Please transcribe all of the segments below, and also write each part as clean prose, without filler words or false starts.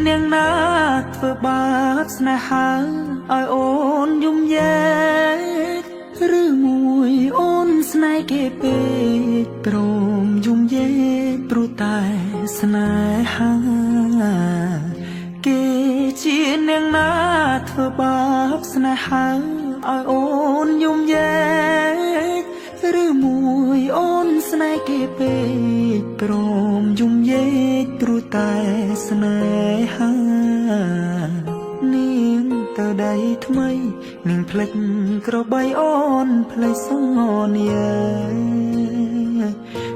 នាងណាធ្វើបាបស្នេហាឲ្យអូនយំយែកឬមួយអូនស្នេហ៍គេពេកព្រមយំយែកព្រោះតែស្នេហាគេជានាងណាធ្វើបាបស្នេហាឲ្យអូនយំយែកឬមួយអូនស្នេហ៍គេពេកព្រមយំយែកព្រោះតែស្នេហានាងទៅដៃថ្មីនាងភ្លេចក្របីអូនភ្លេចសនា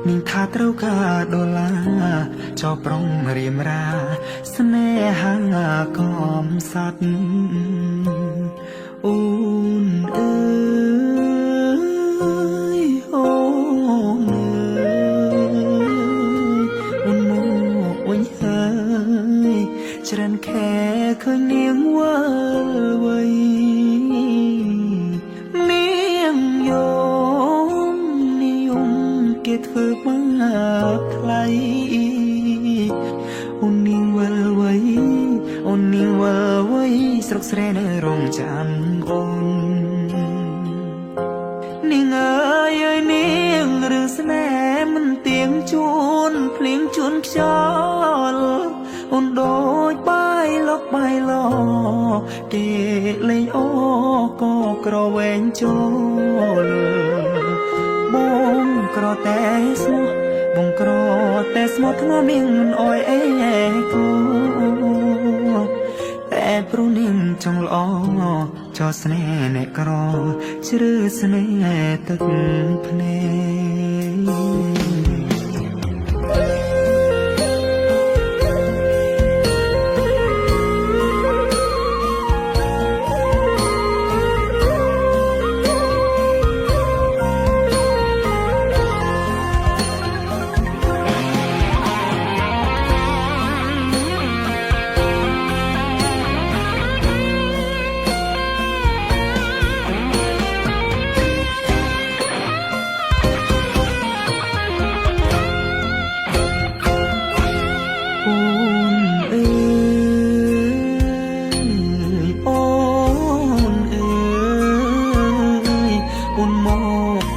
នាងថាត្រូវការដុល្លារចោប្រុងរៀមរាស្នេហាកំសត់អូនអើយអូនអើយអូនមកវិញហើយច្រើនខែឃើញនាងវិលវ័យនាងយំនិយមគេធ្វើបាបថ្លៃអូននាងវិលវ័យអូននាងវិលវ័យស្រុកស្រែនៅរងចាំអូននាងអើយអើយនាងរឿងស្នេហ៍មិនទៀងជួនភ្លៀងជួនខ្យល់អូនដូចបាយលកបាយឡគេលេងអូក៏ក្រវែងចូលបងក្រតែស្មោះបងក្រតែស្មោះធ្ងន់នាងមិនអោយអេគូតែព្រោះនាងចង់ល្អចោស្នេហ៍អ្នកក្រជ្រឺស្នេហ៍ទឹកភ្នែក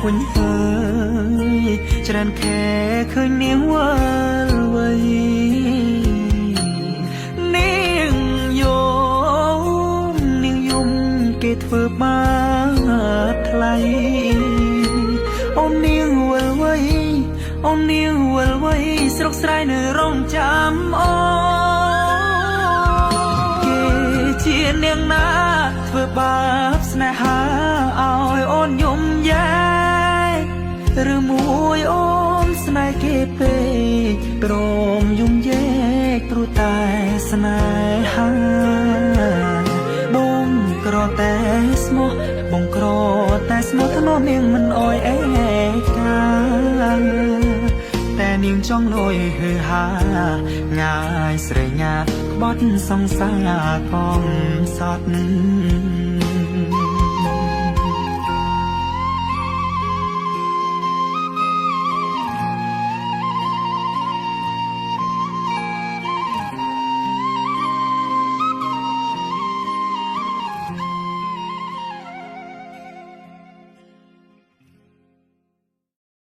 វិញហើយច្រើនខែឃើញនាងវិលវ័យនាងយំគេធ្វើបាបថ្លៃអូននាងវិលវ័យអូននាងវិលវ័យស្រុកស្រែនៅរងចាំអូគេជានាងណាធ្វើបាបស្នេហាឲ្យអូនយំយែឬមួយអូនស្នេហ៍គេពេកព្រមយំយែកព្រោះតែស្នេហាបងក្រតែស្មោះបងក្រតែស្មោះធ្នមនាងមិនអោយអេកាតែនាងចង់លួយហឺហាងាយស្រេងាក្បត់សង្សារកំសត់